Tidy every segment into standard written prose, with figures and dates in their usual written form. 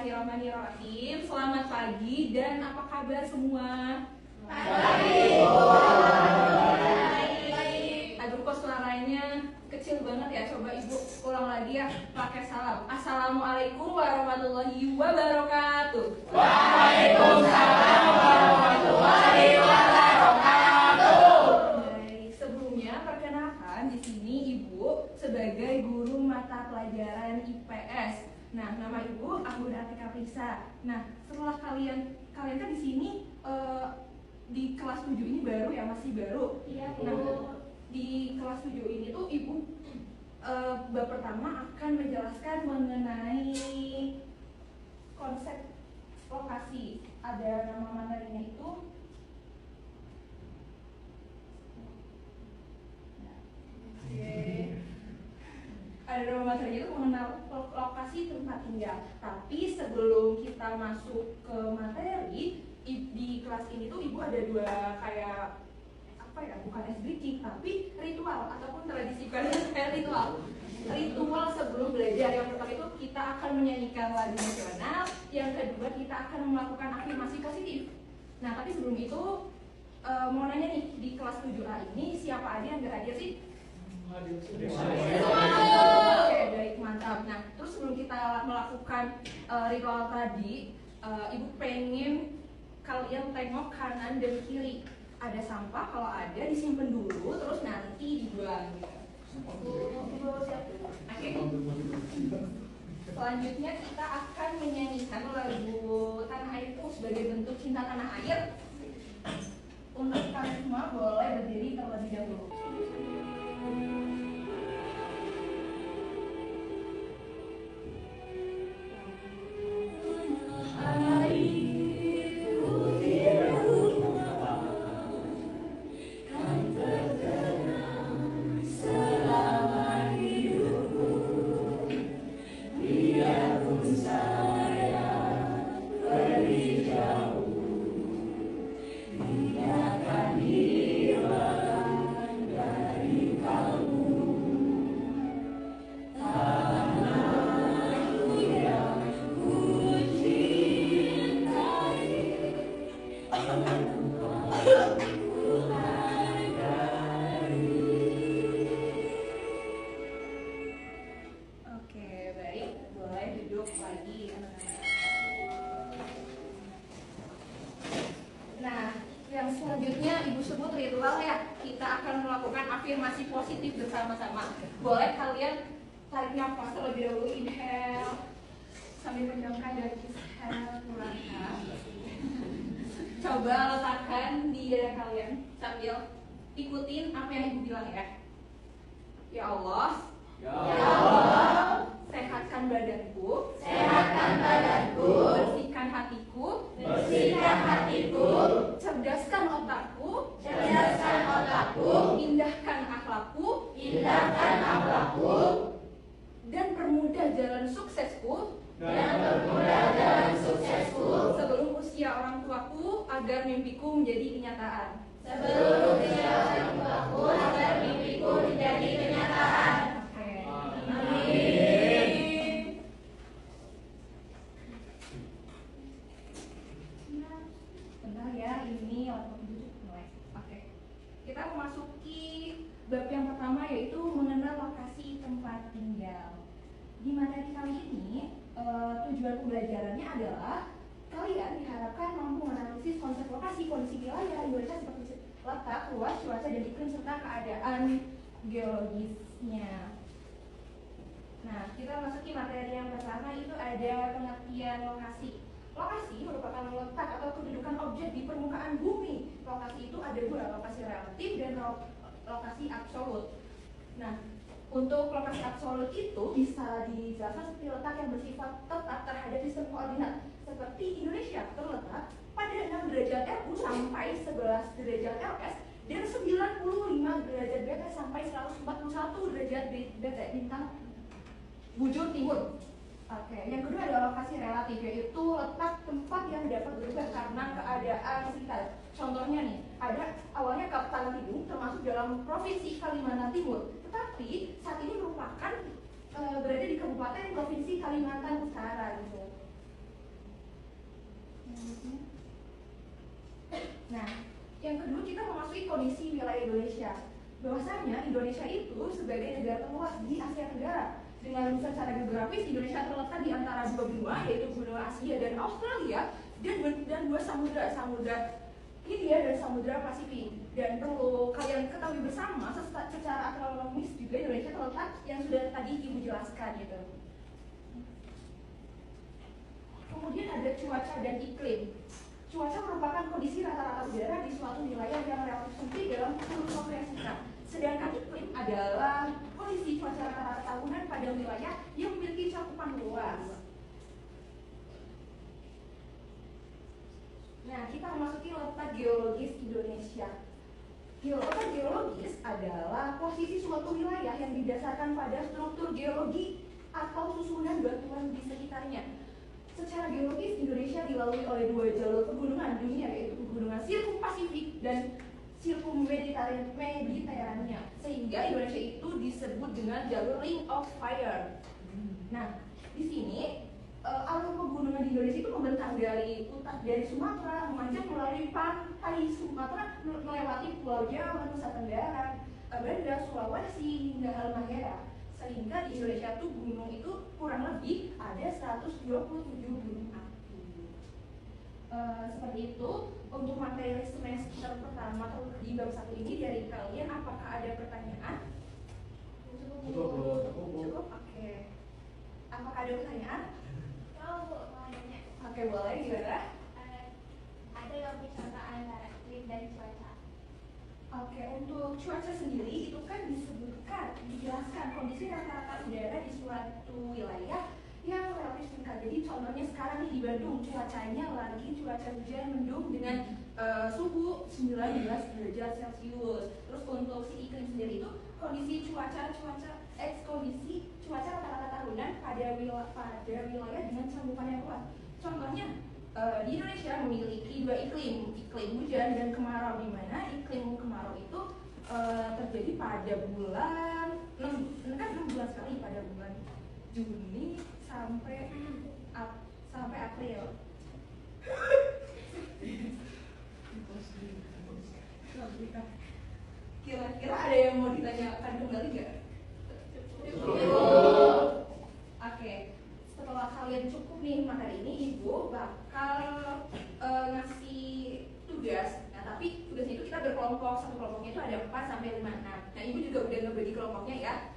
Bismillahirrahmanirrahim. Selamat pagi dan apa kabar semua? Baik. Aduh kok suaranya kecil banget ya. Coba ibu ulang lagi ya pakai salam. Assalamualaikum warahmatullahi wabarakatuh. Waalaikumsalam warahmatullahi wabarakatuh. Baik, sebelumnya perkenalkan di sini ibu sebagai guru mata pelajaran IPS. Nah, nama ibu Anggun Atika Prisa. Nah, setelah kalian kan di sini di kelas 7 ini baru ya, masih baru. Iya, Nah, Bu. di kelas 7 ini tuh ibu bab pertama akan menjelaskan mengenai konsep lokasi. Ada nama materinya itu. Ada nama materinya itu mengenal lokasi tempat tinggal. Tapi sebelum kita masuk ke materi, di kelas ini tuh ibu ada dua kayak apa ya, bukan ice breaking tapi ritual ataupun tradisi kayak ritual sebelum belajar. Yang pertama itu kita akan menyanyikan lagu nasional, yang kedua kita akan melakukan afirmasi positif. Nah, tapi sebelum itu mau nanya nih, di kelas 7A ini siapa aja yang berhadir sih? Oke, baik, mantap. Nah, terus sebelum kita melakukan ritual tadi, ibu pengen kalian tengok kanan dan kiri. Ada sampah, kalau ada disimpan dulu, terus nanti dibuang. Ibu siap dulu. Oke. Selanjutnya kita akan menyanyikan lagu Tanah Airku sebagai bentuk cinta tanah air. Untuk kalian semua boleh berdiri terlebih dahulu. Afirmasi positif bersama-sama. Boleh kalian tarik nafas terlebih dahulu, inhale sambil menjauhkan dari exhale, keluarkan. Coba letakkan di dada kalian sambil ikutin apa yang ibu bilang ya. Ya Allah, sehatkan badanku, bersihkan hatiku, cerdaskan otakku, indahkan akhlakku, dan permudah jalan suksesku, sebelum usia orang tuaku agar mimpiku menjadi kenyataan. Oke. Amin. Bentar ya, ini laptop duduk mulai. Oke. Kita memasuki bab yang pertama, yaitu mengenal lokasi tempat tinggal. Di materi kali ini tujuan pembelajarannya adalah kalian diharapkan mampu menganalisis konsep lokasi, kondisi wilayah, Indonesia seperti letak, luas, cuaca, dan iklim serta keadaan geologisnya. Nah, kita masuki materi yang pertama, itu ada pengertian lokasi. Lokasi merupakan letak atau kedudukan objek di permukaan bumi. Lokasi itu ada dua, lokasi relatif dan lokasi absolut. Nah, untuk lokasi absolut itu bisa dijelaskan seperti letak yang bersifat tetap terhadap sistem koordinat, seperti Indonesia terletak pada 6 derajat RU sampai 11 derajat LS dan 95 derajat BT sampai 141 derajat BT bintang bujur timur. Oke, yang kedua adalah lokasi relatif, yaitu letak tempat yang dapat berubah karena keadaan sekitar. Contohnya nih, ada awalnya Kabupaten Tidung termasuk dalam Provinsi Kalimantan Timur, tetapi saat ini merupakan berada di Kabupaten Provinsi Kalimantan Utara gitu. Nah, yang kedua kita memasuki kondisi wilayah Indonesia. Bahwasanya Indonesia itu sebagai negara terluas di Asia Tenggara. Dengan secara geografis Indonesia terletak di antara dua benua, yaitu benua Asia dan Australia, dan dua samudra, Samudra Hindia dan Samudra Pasifik. Dan perlu kalian ketahui bersama secara akronomis juga Indonesia terletak yang sudah tadi Ibu jelaskan gitu. Kemudian ada cuaca dan iklim. Cuaca merupakan kondisi rata-rata udara di suatu wilayah yang relatif sempit dalam kurun waktu yang singkat. Sedangkan iklim adalah kondisi cuaca rata-rata tahunan pada wilayah yang memiliki cakupan luas. Nah, kita memasuki letak geologis Indonesia. Letak geologis adalah posisi suatu wilayah yang didasarkan pada struktur geologi atau susunan batuan di sekitarnya. Secara geologis, Indonesia dilalui oleh dua jalur pegunungan dunia, yaitu pegunungan Sirkum-Pasifik dan Sirkum-Mediterania, sehingga Indonesia itu disebut dengan jalur Ring of Fire. Nah, di sini alur pegunungan di Indonesia itu membentang dari Sumatera, memanjang melalui pantai Sumatera, melewati Pulau Jawa, Nusa Tenggara, Banda, Sulawesi, hingga Halmahera. Sehingga di Indonesia tuh gunung itu kurang lebih ada 127 gunung api. Seperti itu untuk materi semester pertama atau di bab 1 ini dari kalian, apakah ada pertanyaan? Cukup? Oke. Apakah ada pertanyaan? Mau nanya. Oke, boleh, gimana? Ada yang bicara antara iklim dan cuaca. Oke, untuk cuaca sendiri itu kan dijelaskan kondisi rata-rata udara di suatu wilayah yang relatif singkat. Jadi contohnya sekarang nih di Bandung, cuacanya lagi cuaca hujan mendung dengan suhu 19 derajat Celcius. Terus untuk si iklim sendiri itu kondisi cuaca rata-rata tahunan pada wilayah dengan cakupan yang luas. Contohnya di Indonesia memiliki dua iklim hujan dan kemarau, di mana iklim kemarau itu terjadi pada bulan 6 bulan sekali, pada bulan Juni sampai April. Kira-kira ada yang mau ditanyakan kembali nggak? Oke. Setelah kalian cukup nih materi ini, Ibu bakal ngasih tugas. Nah, tapi tugasnya itu kita berkelompok. Satu kelompoknya itu ada 4 sampai 5 6. Nah, Ibu juga udah ngebagi kelompoknya ya.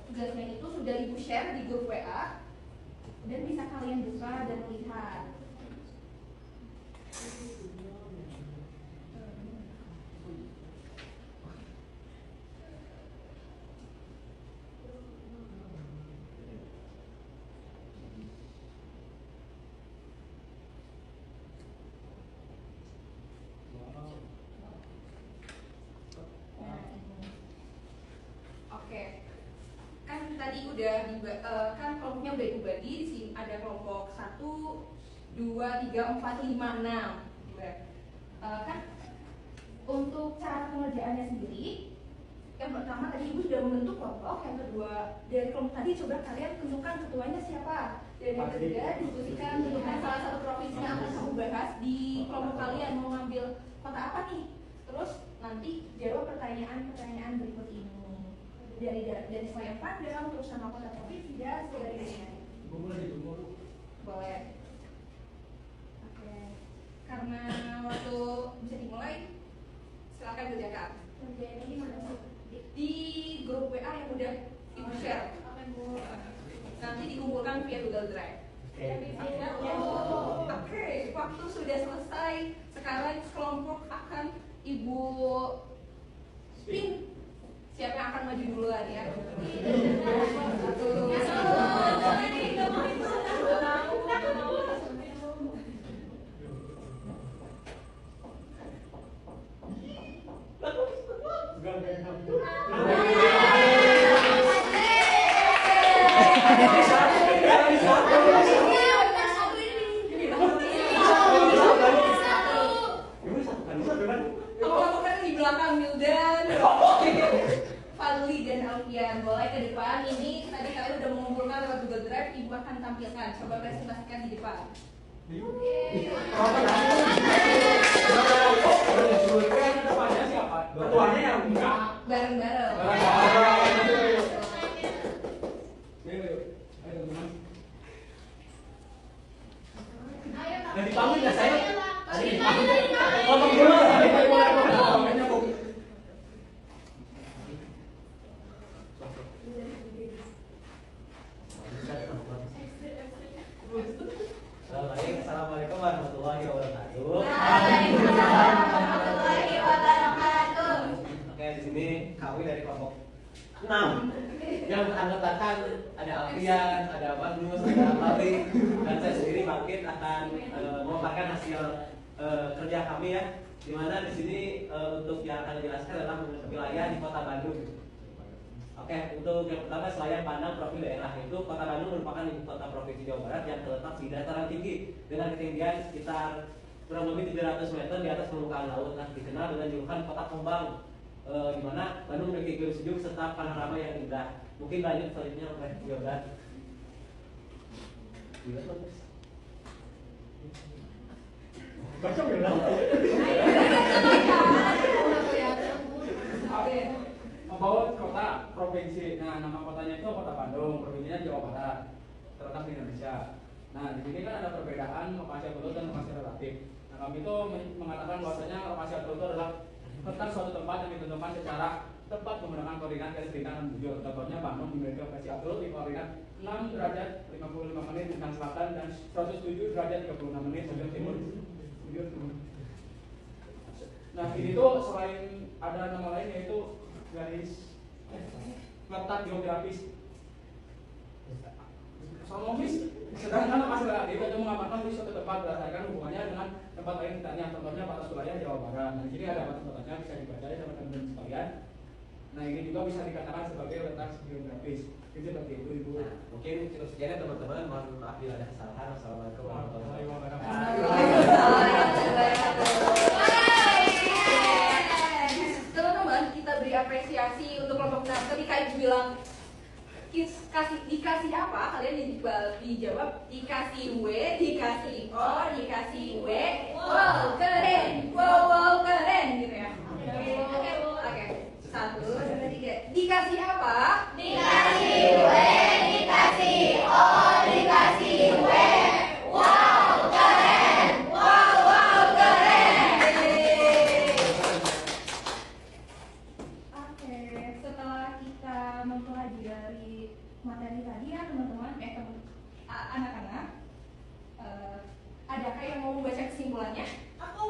Tugasnya itu sudah Ibu share di grup WA dan bisa kalian buka dan lihat. Tadi udah kan kelompoknya udah dibagi. Di sini ada kelompok 1, 2, 3, 4, 5, 6. Kan untuk cara pengerjaannya sendiri, yang pertama tadi Ibu sudah membentuk kelompok. Yang kedua, dari kelompok tadi coba kalian tentukan ketuanya siapa. Dan yang ketiga, diskusikan tentukan salah satu provinsi yang akan kamu bahas di kelompok kalian. Mau ngambil kota apa nih? Terus nanti jawab pertanyaan-pertanyaan berikut ini. Dari saya pandang, terus sama kota provinsi dan sebagainya. Boleh. Oke. Karena waktu bisa dimulai, silakan kerjakan. Kerjaan ini mana sih? Di grup WA yang udah Ibu share. Nanti dikumpulkan via Google Drive. Oke, waktu sudah selesai. Sekarang kelompok akan Ibu pin. Siapa yang akan maju duluan ya? Kelompok di belakang Mildan, Fadli dan Alfian. Boleh ke depan. Ini tadi kalian udah mengumpulkan lewat Google Drive. Ibu akan tampilkan. Coba presentasikan di depan. Depannya siapa? Ketuanya yang enggak. Bareng-bareng. Nah, dipanggil nggak saya? Potong dulu. Assalamualaikum warahmatullahi wabarakatuh. Waalaikumsalam warahmatullahi wabarakatuh. Oke, di sini kami dari kelompok 6 yang beranggotakan ada Alfian, ada Magnus, ada Mari, dan saya sendiri Bangkit akan memaparkan hasil kerja kami ya. Dimana di sini untuk yang akan dijelaskan adalah wilayah di Kota Bandung. Oke, untuk yang pertama selayan pandang profil daerah itu Kota Bandung merupakan ibu kota provinsi Jawa Barat yang terletak di dataran tinggi dengan ketinggian sekitar kurang lebih 700 meter di atas permukaan laut. Nah, dikenal dengan julukan Kota Kembang, di mana Bandung memiliki iklim sejuk serta panorama yang indah. Mungkin lanjut selanjutnya oleh Yogan. Baca bilang. Membawa kota provinsi. Nah, nama kotanya itu Kota Bandung, provinsinya Jawa Barat, terletak di Indonesia. Nah, di sini kan ada perbedaan lokasi absolut dan lokasi relatif. Nah, kami itu mengatakan bahwasanya lokasi absolut itu adalah tentang suatu tempat yang ditentukan secara tepat menggunakan koordinat garis bintang dan bujur. Contohnya Bandung memiliki lokasi absolut di koordinat 6 derajat 55 menit bintang selatan dan 107 derajat 36 menit bujur timur. Nah, ini tuh selain ada nama lain yaitu garis letak geografis sonologis, sedangkan lokasi relatif itu mengamalkan di suatu tempat berdasarkan hubungannya dengan tempat lain sekitarnya. Contohnya batas wilayah Jawa Barat. Nah, di sini ada batas-batasnya bisa dibaca ya teman-teman sekalian. Nah, ini juga bisa dikatakan sebagai letak geografis. Itu seperti itu, Ibu. Nah, mungkin cukup sekian ya teman-teman. Mohon maaf bila ada kesalahan. Assalamualaikum warahmatullahi wabarakatuh. Teman-teman, kita beri apresiasi untuk kelompok 6 ketika Ibu bilang dikasih apa, kalian dijawab dikasih W, dikasih O, dikasih W, wow keren, wow keren gitu ya. Oke, 1, 2, 3. Dikasih apa? Dikasih W, dikasih O, dikasih W, wow keren, wow keren. Oke, setelah kita mempelajari materi tadi ya teman-teman, anak-anak, adakah yang mau membaca kesimpulannya? Aku.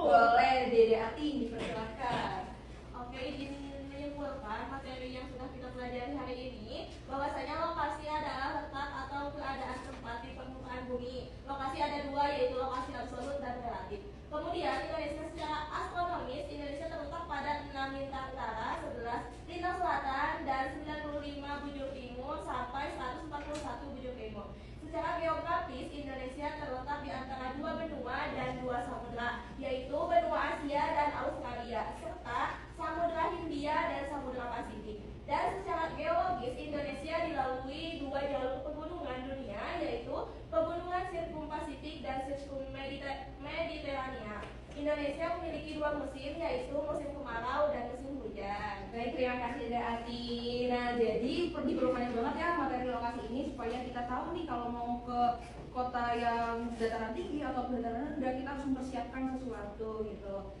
Boleh, Dede Ati, dipersilakan. Oke, izin menyimpulkan materi yang sudah kita pelajari hari ini, bahwasanya lokasi adalah letak atau keadaan tempat di permukaan bumi. Lokasi ada dua, yaitu lokasi absolut dan relatif. Kemudian Indonesia secara astronomis, Indonesia terletak pada 6 lintang utara, 11 lintang selatan, dan 95 bujur timur sampai 141 bujur timur. Secara geografis, Indonesia terletak di antara 2 benua dan 2 samudra, yaitu benua Asia dan Australia, serta Samudra Hindia dan Samudra Pasifik. Dan secara geologis, Indonesia dilalui 2 jalur pegunungan dunia, yaitu pegunungan Sirkum Pasifik dan Sirkum Mediterania. Indonesia memiliki 2 musim, yaitu musim kemarau dan musim hujan. Baik, terima kasih Dede Ati. Nah, jadi diperlukan banget ya materi lokasi ini supaya kita tahu nih kalau mau ke kota yang dataran tinggi atau dataran rendah kita harus mempersiapkan sesuatu gitu.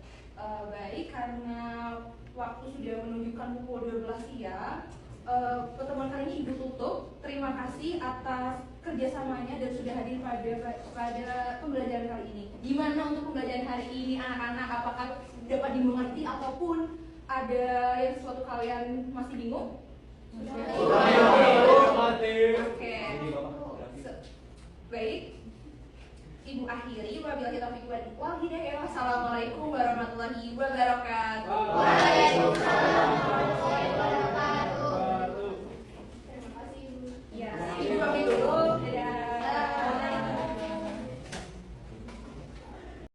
Baik, karena waktu sudah menunjukkan pukul 12 siang, pertemuan kali ini Ibu tutup. Terima kasih atas kerjasamanya dan sudah hadir pada pembelajaran kali ini. Gimana untuk pembelajaran hari ini anak-anak? Apakah dapat dimengerti ataupun ada yang sesuatu kalian masih bingung? Oke. Baik. Ibu akhiri, wabillahi taufiq wal hidayah. Wassalamualaikum warahmatullahi wabarakatuh. Waalaikumsalam.